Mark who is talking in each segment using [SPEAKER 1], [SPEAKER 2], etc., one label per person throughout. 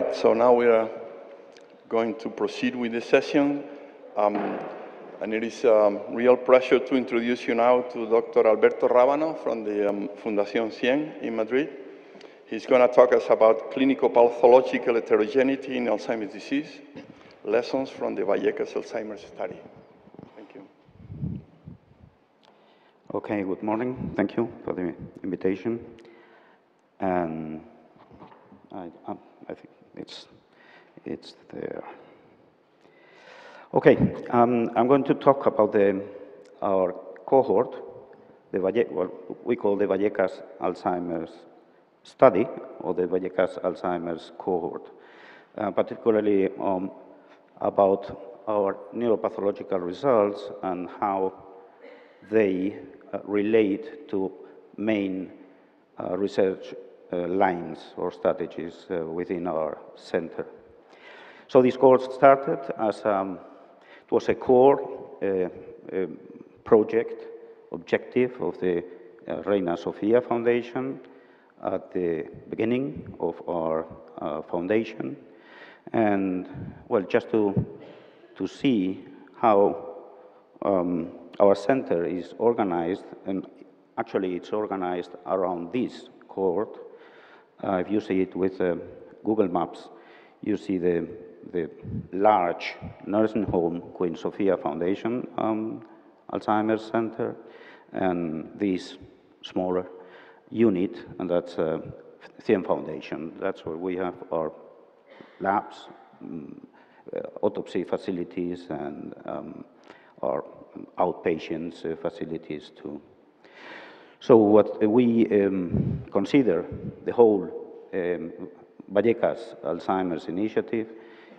[SPEAKER 1] right, so now we are going to proceed with the session. And it is a real pleasure to introduce you now to Dr. Alberto Rábano from the Fundación CIEN in Madrid. He's going to talk us about clinicopathological heterogeneity in Alzheimer's disease, lessons from the Vallecas Alzheimer's study. Thank you.
[SPEAKER 2] Okay, good morning. Thank you for the invitation. And I think it's there. Okay, I'm going to talk about our cohort, what we call the Vallecas Alzheimer's study, or the Vallecas Alzheimer's cohort, particularly about our neuropathological results and how they relate to main research lines or strategies within our center. So this course started as it was a core project objective of the Reina Sofia Foundation at the beginning of our foundation. And well, just to see how our center is organized, and actually it's organized around this cohort. If you see it with Google Maps, you see the large nursing home Queen Sofia Foundation Alzheimer's Center, and this smaller unit, and that's CIEN Foundation. That's where we have our labs, autopsy facilities, and our outpatients facilities too. So what we consider the whole Vallecas Alzheimer's initiative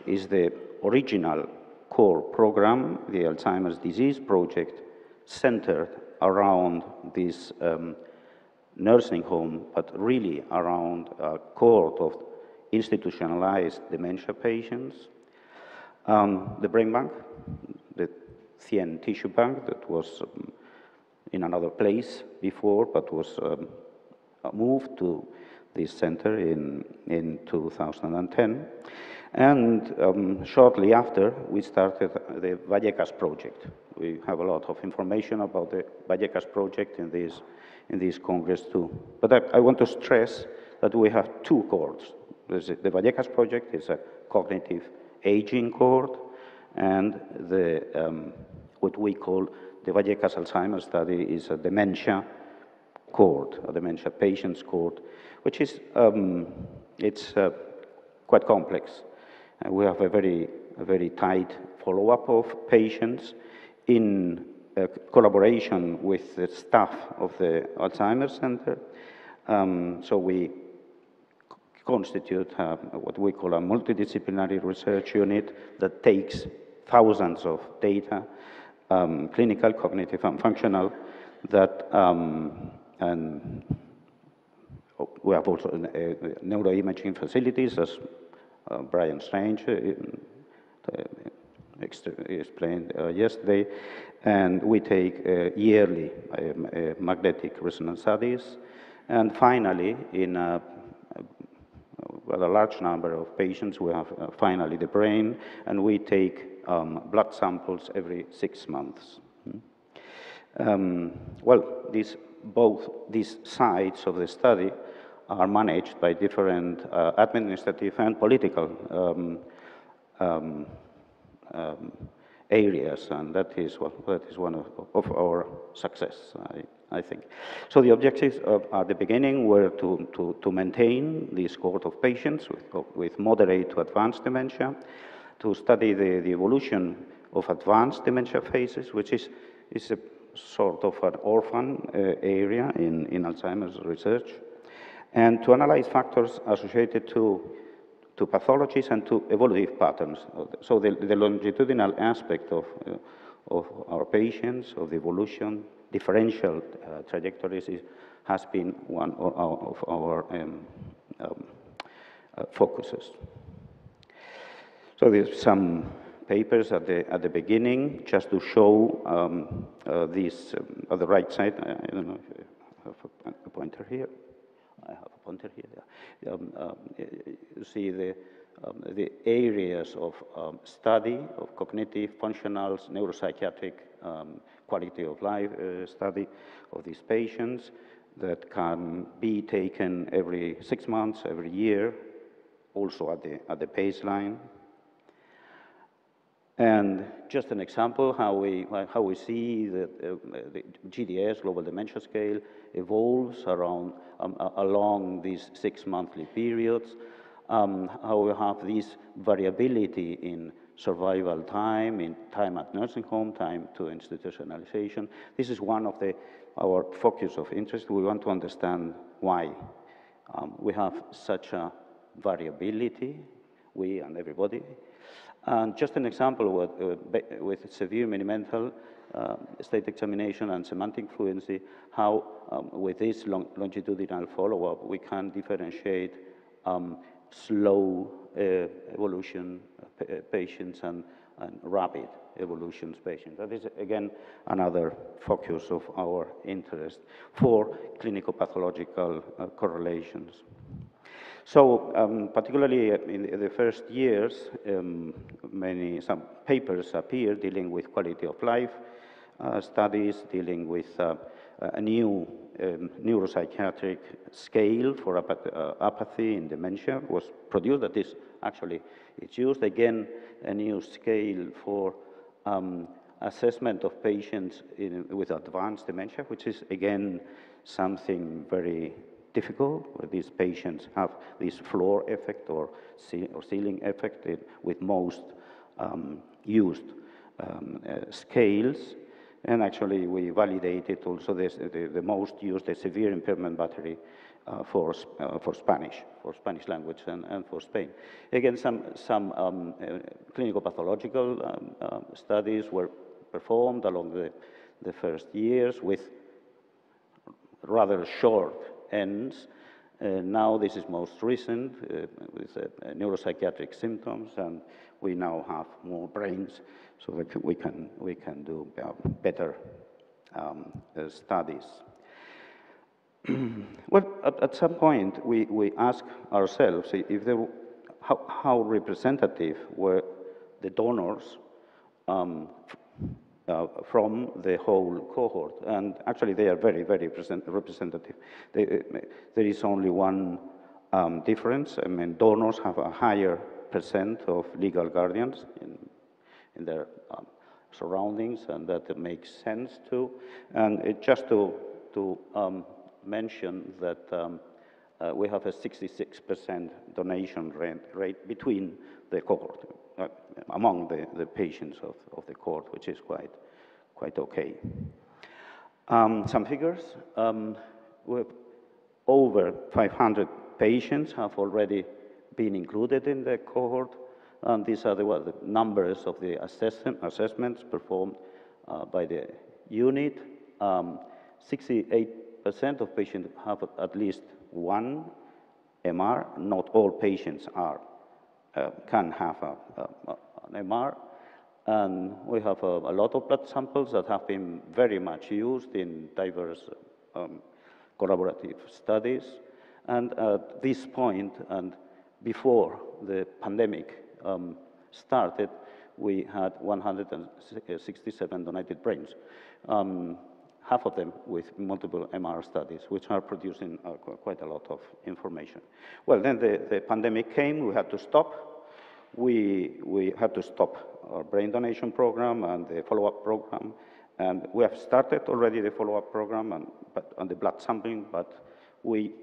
[SPEAKER 2] is the original core program, the Alzheimer's disease project, centered around this nursing home, but really around a cohort of institutionalized dementia patients. The brain bank, the CIEN tissue bank that was in another place before, but was moved to this center in 2010. And shortly after, we started the Vallecas project. We have a lot of information about the Vallecas project in this Congress too. But I want to stress that we have two cohorts. The Vallecas project is a cognitive aging cohort, and what we call the Vallecas Alzheimer's study is a dementia cohort, a dementia patients cohort, which is it's quite complex. We have a very tight follow-up of patients in collaboration with the staff of the Alzheimer's Center. So we constitute what we call a multidisciplinary research unit that takes thousands of data, clinical, cognitive, and functional, that and we have also neuroimaging facilities, as Brian Strange explained yesterday, and we take yearly magnetic resonance studies, and finally, in a large number of patients, we have finally the brain, and we take blood samples every 6 months. Well, both these sides of the study are managed by different administrative and political areas, and that is one of our success, I think. So the objectives at the beginning were to maintain this cohort of patients with moderate to advanced dementia, to study the evolution of advanced dementia phases, which is a sort of an orphan area in Alzheimer's research, and to analyze factors associated to pathologies and to evolutive patterns. So the longitudinal aspect of our patients, of the evolution, differential trajectories has been one of our focuses. So there's some papers at the beginning, just to show this at the right side. I don't know if I have a pointer here. I have a pointer here. You see the areas of study of cognitive, functionals, neuropsychiatric, quality of life study of these patients that can be taken every 6 months, every year, also at the baseline. And just an example how we see that the GDS, Global Dementia Scale, evolves along these 6 monthly periods, how we have this variability in survival time, in time at nursing home, time to institutionalization. This is one of our focus of interest. We want to understand why we have such a variability, we and everybody. And just an example with severe mini-mental state examination and semantic fluency, how with this longitudinal follow-up we can differentiate slow evolution patients and rapid evolutions patients. That is, again, another focus of our interest for clinicopathological correlations. So, particularly in the first years, some papers appear dealing with quality of life studies, dealing with a new neuropsychiatric scale for apathy in dementia was produced. That is actually, it's used again, a new scale for assessment of patients with advanced dementia, which is again something very difficult, where these patients have this floor effect or ceiling effect with most used scales. And actually, we validated also the most used, the severe impairment battery for Spanish language and for Spain. Again, some clinical pathological studies were performed along the first years with rather short ends. Now this is most recent with neuropsychiatric symptoms, and we now have more brains, so that we can do better studies. Well, at some point we ask ourselves if how representative were the donors from the whole cohort, and actually they are very, very representative. There is only one difference. I mean, donors have a higher percent of legal guardians in their surroundings, and that makes sense too. And just to mention that we have a 66% donation rate between the cohort, among the patients of the cohort, which is quite okay. Some figures. Over 500 patients have already been included in the cohort, and these are the numbers of the assessments performed by the unit. 68% of patients have at least one MR. Not all patients can have an MR. And we have a lot of blood samples that have been very much used in diverse collaborative studies. And at this point, and before the pandemic started, we had 167 donated brains, half of them with multiple MR studies, which are producing quite a lot of information. Well, then the pandemic came, we had to stop. We had to stop our brain donation program and the follow-up program. And we have started already the follow-up program on the blood sampling, but we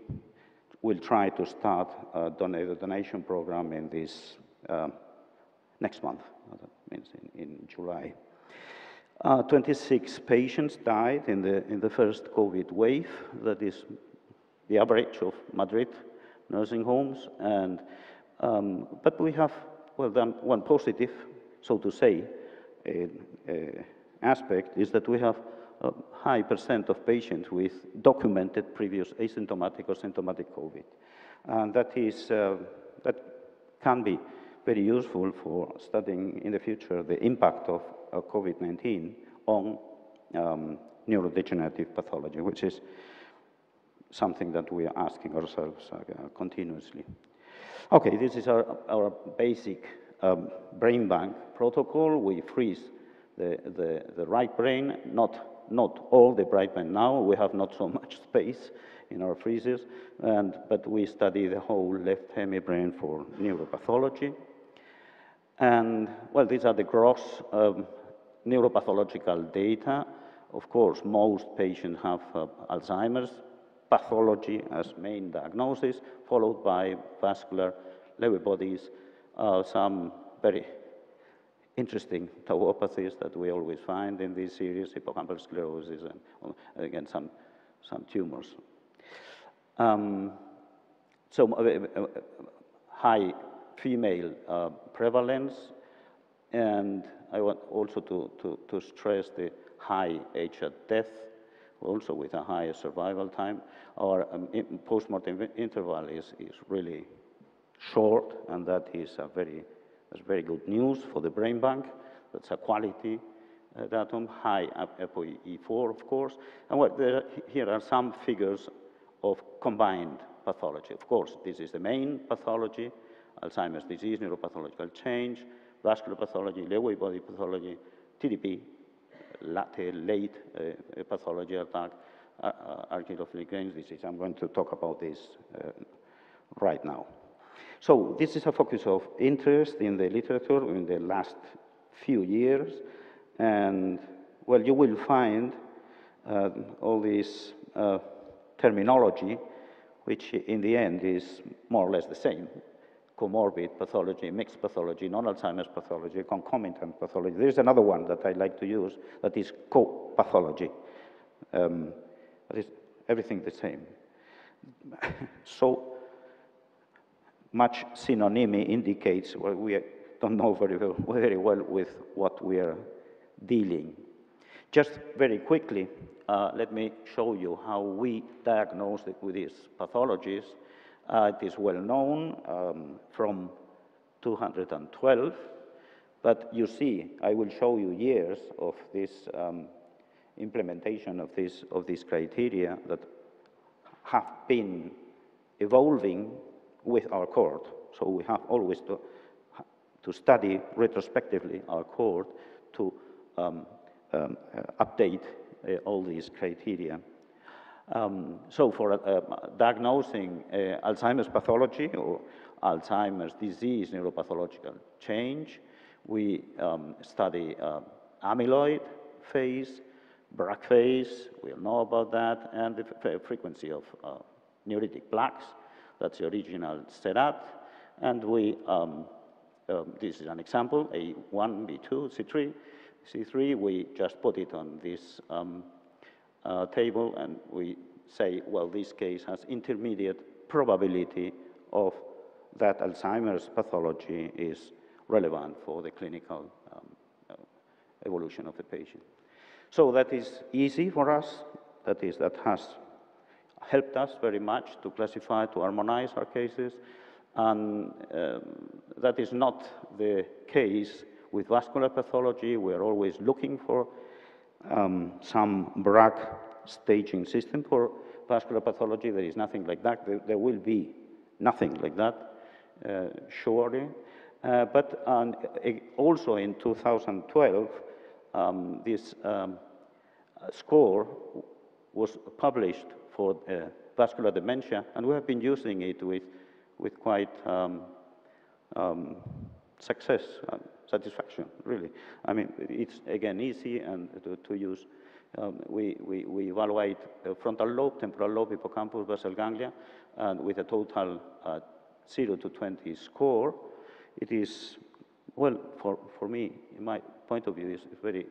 [SPEAKER 2] will try to start the donation program in this next month, that means in July. 26 patients died in the first COVID wave. That is the average of Madrid nursing homes. And but we have, well, one positive, so to say, aspect is that we have a high percent of patients with documented previous asymptomatic or symptomatic COVID. And that can be very useful for studying in the future the impact of COVID-19 on neurodegenerative pathology, which is something that we are asking ourselves continuously. Okay, this is our basic brain bank protocol. We freeze the right brain, not all the right brain now. We have not so much space in our freezers, but we study the whole left hemibrain for neuropathology. And, well, these are the gross neuropathological data. Of course, most patients have Alzheimer's pathology as main diagnosis, followed by vascular Lewy bodies, some very interesting tauopathies that we always find in this series, hippocampal sclerosis, and again, some tumors. High female prevalence, and I want also to stress the high age at death, also with a higher survival time. Our post-mortem interval is really short, and that is that's very good news for the brain bank. That's a quality datum, high ApoE4, of course. And here are some figures of combined pathology. Of course, this is the main pathology: Alzheimer's disease, neuropathological change, vascular pathology, Lewy body pathology, TDP, late pathology attack, arteriophilic grains disease. I'm going to talk about this right now. So this is a focus of interest in the literature in the last few years. And, well, you will find all this terminology, which in the end is more or less the same: comorbid pathology, mixed pathology, non-Alzheimer's pathology, concomitant pathology. There's another one that I like to use that is co-pathology. That is everything the same. So much synonymy indicates we don't know very well with what we are dealing. Just very quickly, let me show you how we diagnose with these pathologies. It is well known from 212, but you see, I will show you years of this implementation of these criteria that have been evolving with our cohort. So we have always to study retrospectively our cohort to update all these criteria. So for diagnosing Alzheimer's pathology or Alzheimer's disease neuropathological change, we study amyloid phase, Bragg phase, we all know about that, and the frequency of neuritic plaques. That's the original setup. And we, this is an example, A1, B2, C3. C3, we just put it on this table, and we say, well, this case has intermediate probability of that Alzheimer's pathology is relevant for the clinical evolution of the patient. So that is easy for us. That has helped us very much to classify, to harmonize our cases. And that is not the case with vascular pathology. We are always looking for some Bragg staging system for vascular pathology. There is nothing like that. There will be nothing like that, surely. But also in 2012, this score was published for vascular dementia, and we have been using it with quite success, satisfaction, really. I mean, it's, again, easy and to use. We evaluate frontal lobe, temporal lobe, hippocampus, basal ganglia, and with a total 0 to 20 score. It is, well, for me, in my point of view, it's very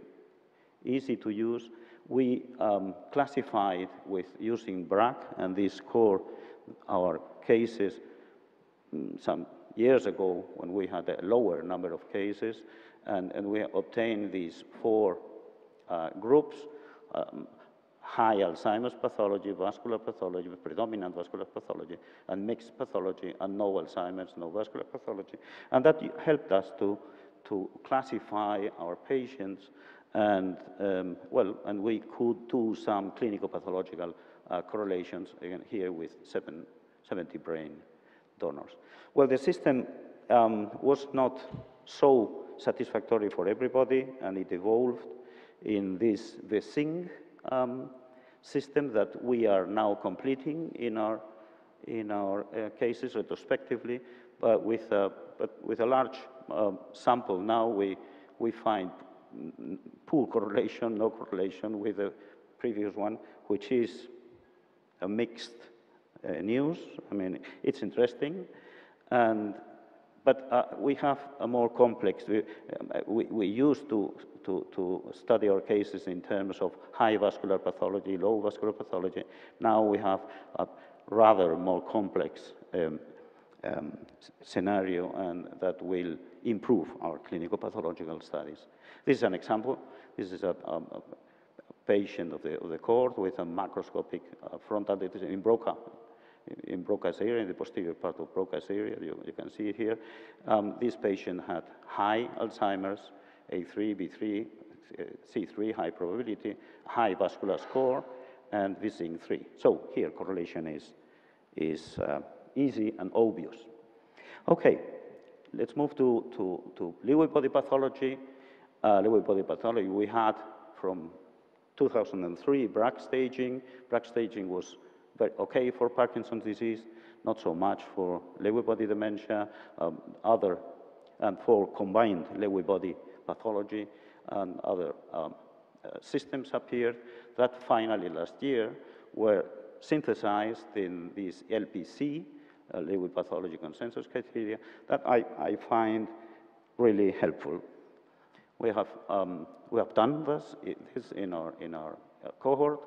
[SPEAKER 2] easy to use. We classified with using Bragg, and this score our cases some years ago when we had a lower number of cases, and we obtained these 4 groups: high Alzheimer's pathology, vascular pathology, predominant vascular pathology, and mixed pathology, and no Alzheimer's, no vascular pathology. And that helped us to classify our patients, and well, and we could do some clinicopathological correlations, again, here with 70 brain donors. Well, the system was not so satisfactory for everybody, and it evolved in this VSync system that we are now completing in our cases retrospectively, but with a large sample now we find poor correlation, no correlation with the previous one, which is a mixed news. I mean, it's interesting, but we have a more complex. We used to study our cases in terms of high vascular pathology, low vascular pathology. Now we have a rather more complex scenario, and that will improve our clinicopathological studies. This is an example. This is a patient of the cohort with a macroscopic frontal in Broca's area, in the posterior part of Broca's area. You can see it here. This patient had high Alzheimer's, A3, B3, C3, high probability, high vascular score, and VSync 3. So here correlation is easy and obvious. Okay, let's move to Lewy body pathology. Lewy body pathology we had from 2003 Bragg staging. Bragg staging was very okay for Parkinson's disease, not so much for Lewy body dementia, and for combined Lewy body pathology, and other systems appeared that finally last year were synthesized in this LPC, Lewy pathology consensus criteria, that I find really helpful. We have done this in our cohort,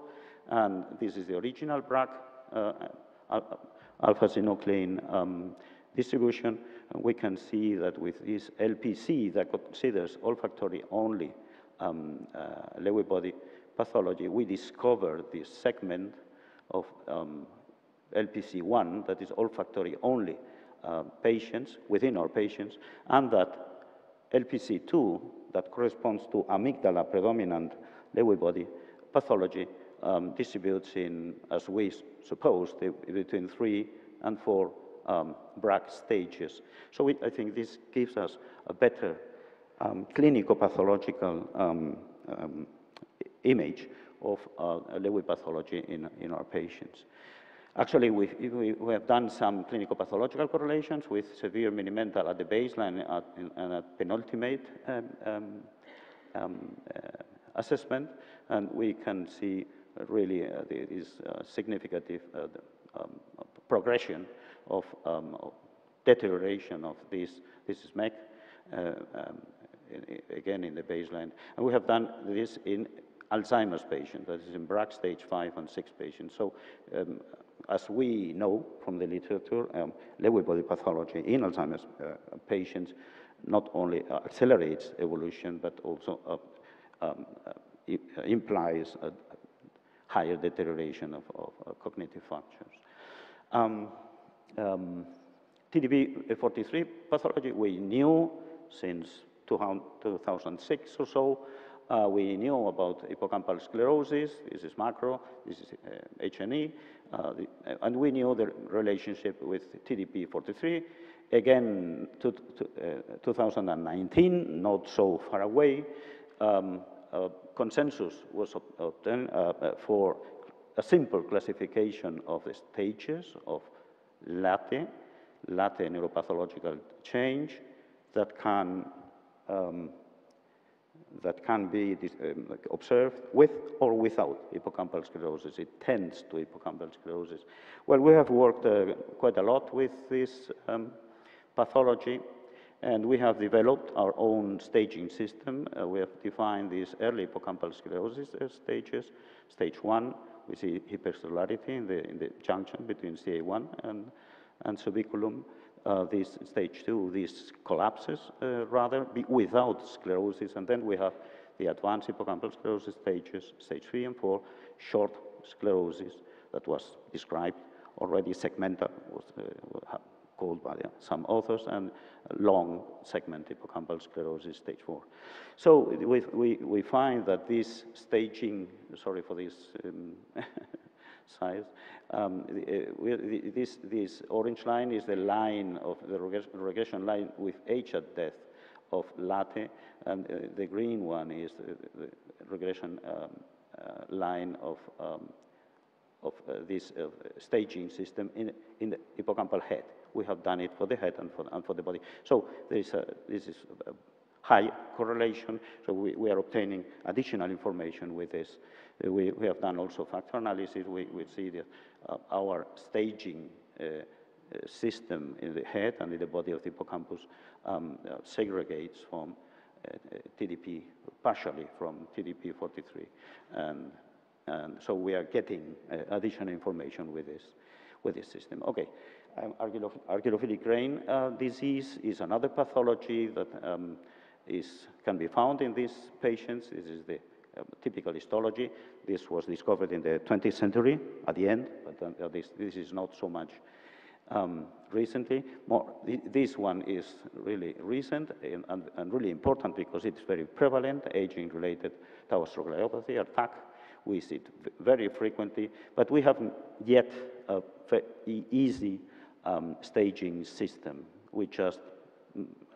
[SPEAKER 2] and this is the original Bragg alpha-synuclein distribution. And we can see that with this LPC that considers olfactory only Lewy body pathology, we discovered this segment of LPC1 that is olfactory only patients within our patients, and that LPC2 that corresponds to amygdala predominant Lewy body pathology distributes in, as we supposed, between 3 and 4 Bragg stages. So I think this gives us a better clinicopathological image of Lewy pathology in our patients. Actually, we have done some clinicopathological correlations with severe mini-mental at the baseline and at penultimate assessment, and we can see really this significant progression of deterioration of this is MEC, again in the baseline. And we have done this in Alzheimer's patients, that is in Bragg stage 5 and 6 patients. So as we know from the literature, Lewy body pathology in Alzheimer's patients not only accelerates evolution, but also implies a higher deterioration of cognitive functions. TDP-43 pathology, we knew since 2006 or so. We knew about hippocampal sclerosis. This is macro, this is HNE, and we knew the relationship with TDP-43. Again, 2019, not so far away, consensus was obtained for a simple classification of the stages of late neuropathological change that can be observed with or without hippocampal sclerosis. It tends to hippocampal sclerosis. Well, we have worked quite a lot with this pathology, and we have developed our own staging system. We have defined these early hippocampal sclerosis stages. Stage 1, we see hypercellularity in the junction between CA1 and subiculum. This stage 2, this collapses rather without sclerosis, and then we have the advanced hippocampal sclerosis stages, stage 3 and 4, short sclerosis that was described already, segmental was called by some authors, and long segment hippocampal sclerosis, stage 4. So we find that this staging, sorry for this size. This orange line is the line of the regression line with age at death of latte, and the green one is the regression line of this staging system in the hippocampal head. We have done it for the head and for the body. So this is a high correlation, so we are obtaining additional information with this. We have done also factor analysis. We see that our staging system in the head and in the body of the hippocampus segregates from TDP, partially from TDP43. And so we are getting additional information with this system. Okay, argyrophilic grain disease is another pathology that can be found in these patients. This is the typical histology. This was discovered in the 20th century at the end, but this is not so much recently. This one is really recent and really important because it's very prevalent, aging-related tau astrogliopathy, or TAC. We see it very frequently, but we haven't yet a very easy staging system. We just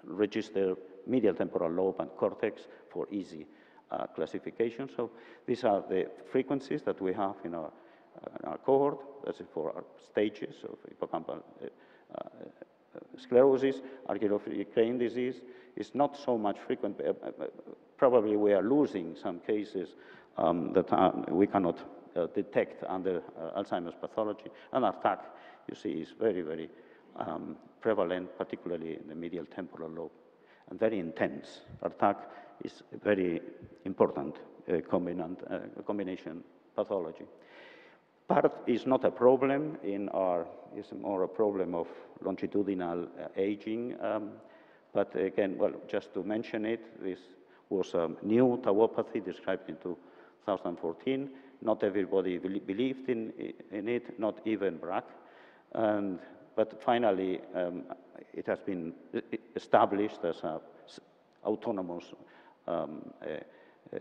[SPEAKER 2] register medial temporal lobe and cortex for easy classification. So these are the frequencies that we have in our cohort. That's for our stages of hippocampal sclerosis. Argyrophilic grain disease is not so much frequent. Probably we are losing some cases that we cannot detect under Alzheimer's pathology. And our TAC, you see, is very, very prevalent, particularly in the medial temporal lobe, and very intense. Our TAC is a very important combination pathology. PART is not a problem in our, it's more a problem of longitudinal aging. But again, well, just to mention it, this was a new tauopathy described in 2014. Not everybody believed in it, not even BRAC. But finally, it has been established as an autonomous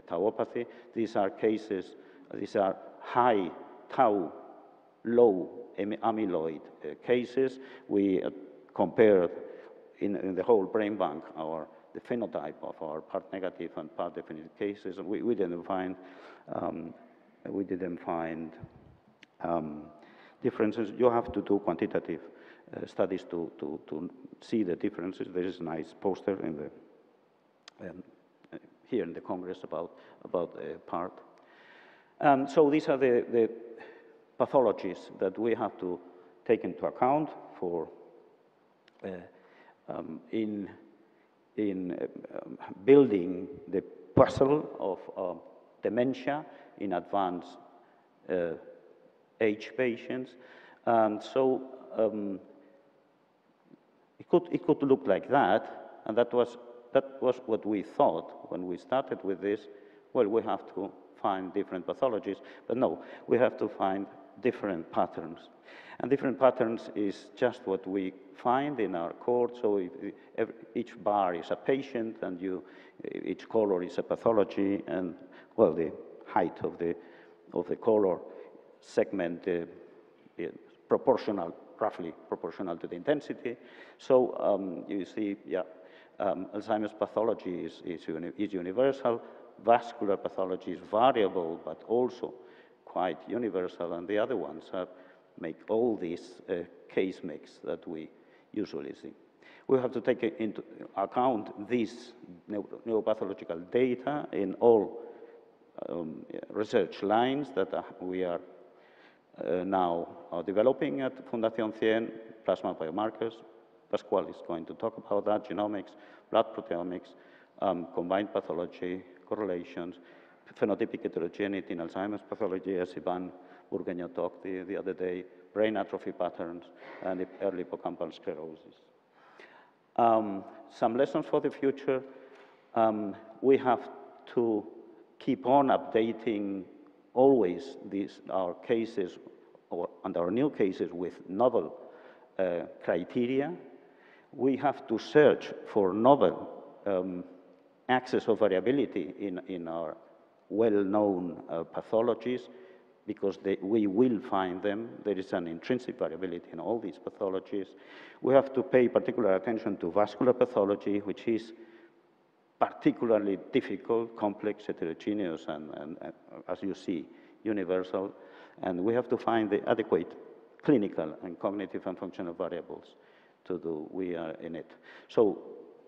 [SPEAKER 2] tauopathy. These are cases, these are high tau, low amyloid cases. We compared in the whole brain bank the phenotype of our part negative and part definite cases, and we didn't find differences. You have to do quantitative studies to see the differences. There is a nice poster in the here in the Congress about PART. So these are the pathologies that we have to take into account for in building the puzzle of dementia in advanced age patients. And so it could look like that, and that was what we thought when we started with this. Well, we have to find different pathologies, but no, we have to find different patterns. And different patterns is just what we find in our cohort. So each bar is a patient, and each color is a pathology, and well, the height of the color segment is proportional, roughly proportional to the intensity. So you see, yeah, Alzheimer's pathology is universal. Vascular pathology is variable, but also quite universal, and the other ones make all these case mix that we usually see. We have to take into account these neuropathological data in all research lines that we are now developing at Fundación CIEN, plasma biomarkers. Pascual is going to talk about that, genomics, blood proteomics, combined pathology, correlations, phenotypic heterogeneity in Alzheimer's pathology, as Ivan Burgueño talked the other day, brain atrophy patterns, and early hippocampal sclerosis. Some lessons for the future. We have to keep on updating always our cases and our new cases with novel criteria. We have to search for novel axes of variability in our well-known pathologies. because we will find them. There is an intrinsic variability in all these pathologies. We have to pay particular attention to vascular pathology, which is particularly difficult, complex, heterogeneous, and as you see, universal. And we have to find the adequate clinical and cognitive and functional variables to do. We are in it. So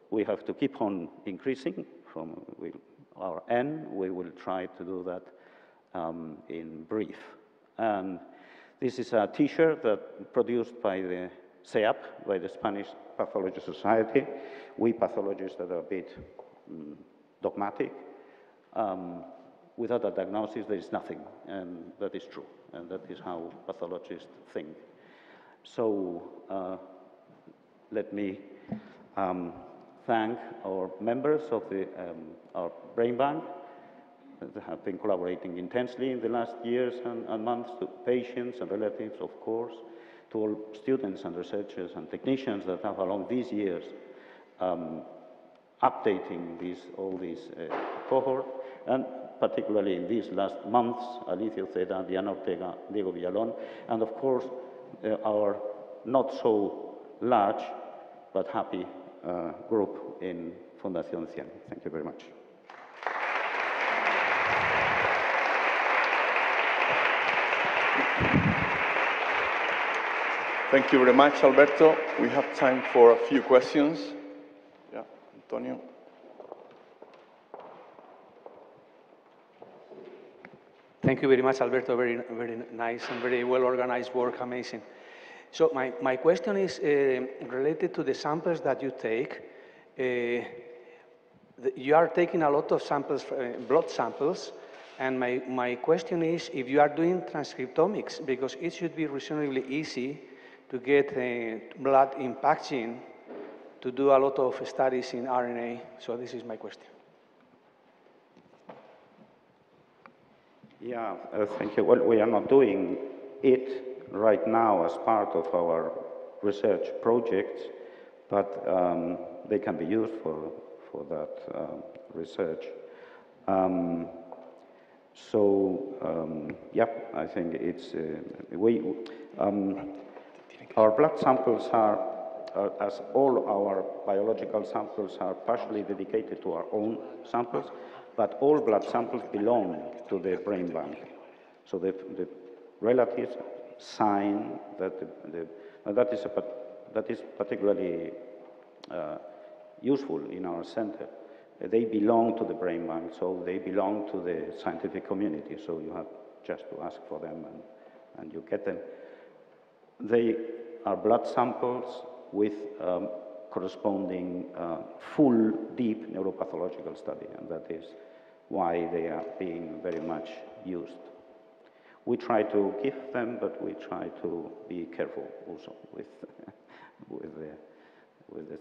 [SPEAKER 2] we have to keep on increasing from our N. We will try to do that in brief. And this is a T-shirt that produced by the SEAP, by the Spanish Pathology Society. We pathologists that are a bit dogmatic. Without a diagnosis, there is nothing, and that is true, and that is how pathologists think. So let me thank our members of our brain bank that have been collaborating intensely in the last years and months, to patients and relatives, of course, to all students and researchers and technicians that have along these years updating all these cohort, and particularly in these last months, Alicia Uceda, Diana Ortega, Diego Villalón, and of course, our not so large but happy group in Fundación CIEN. Thank you very much.
[SPEAKER 1] Thank you very much, Alberto. We have time for a few questions. Yeah, Antonio.
[SPEAKER 3] Thank you very much, Alberto. Very, very nice and very well-organized work, amazing. So my question is related to the samples that you take. You are taking a lot of samples, blood samples, and my question is if you are doing transcriptomics, because it should be reasonably easy to get blood impacting to do a lot of studies in RNA. So this is my question.
[SPEAKER 2] Yeah, thank you. Well, we are not doing it right now as part of our research projects, but they can be used for that research. Yeah, I think it's, our blood samples are, as all our biological samples are partially dedicated to our own samples, but all blood samples belong to the brain bank. So the relatives sign that that is particularly useful in our center. They belong to the brain bank, so they belong to the scientific community. So you have just to ask for them, and you get them. They are blood samples with corresponding full, deep neuropathological study, and that is why they are being very much used. We try to give them, but we try to be careful also with the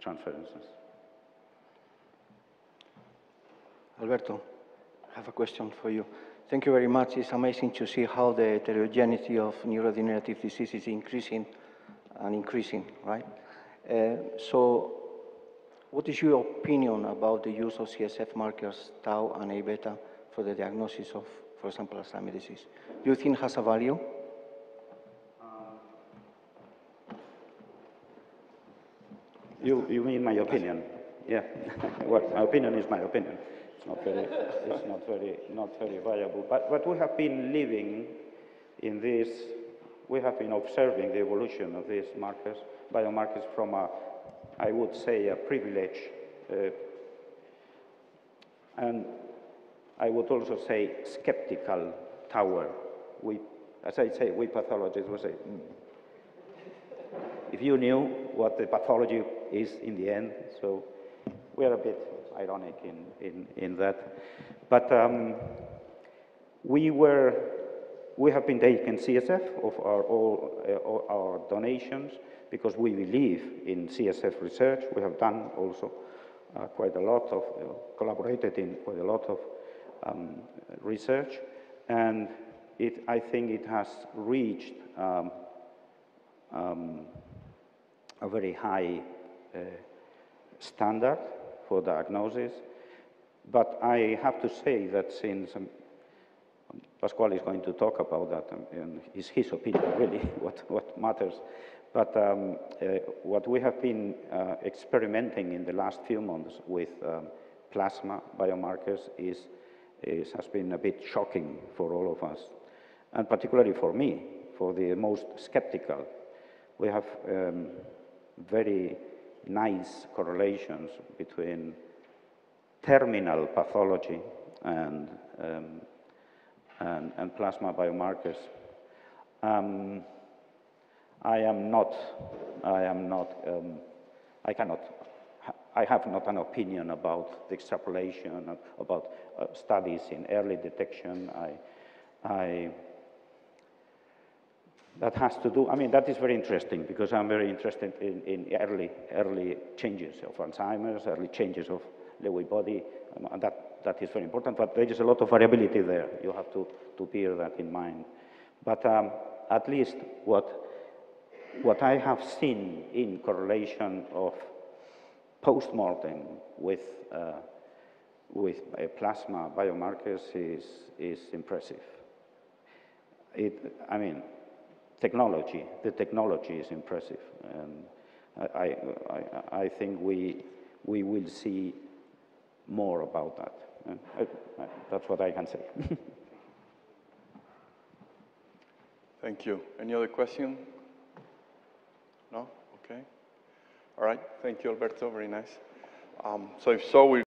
[SPEAKER 2] transferences.
[SPEAKER 4] Alberto, I have a question for you. Thank you very much. It's amazing to see how the heterogeneity of neurodegenerative disease is increasing and increasing, right? So what is your opinion about the use of CSF markers, tau and A-beta, for the diagnosis of, for example, Alzheimer's disease? Do you think it has a value?
[SPEAKER 2] You mean my opinion? Yeah. Well, my opinion is my opinion. It's not very valuable. But we have been living in this. We have been observing the evolution of these markers, biomarkers, from I would say, a privilege, and I would also say skeptical tower. As I say, we pathologists will say, if you knew what the pathology is in the end, so we are a bit ironic in that. But we have been taking CSF of all our donations because we believe in CSF research. We have done also quite a lot of, collaborated in quite a lot of research, and I think it has reached a very high standard for diagnosis. But I have to say that since Pasquale is going to talk about that, and it's his opinion, really, what matters. But what we have been experimenting in the last few months with plasma biomarkers has been a bit shocking for all of us, and particularly for me, for the most skeptical. We have very nice correlations between terminal pathology and plasma biomarkers. I have not an opinion about the extrapolation, about studies in early detection. That has to do, I mean, that is very interesting because I'm very interested in early changes of Alzheimer's, early changes of Lewy body. That is very important, but there is a lot of variability there. You have to bear that in mind. But at least what I have seen in correlation of post-mortem with plasma biomarkers is impressive. I mean, the technology is impressive, and I think we will see more about that. That's what I can say.
[SPEAKER 1] Thank you. Any other question? No? Okay. All right. Thank you, Alberto. Very nice. So if so, we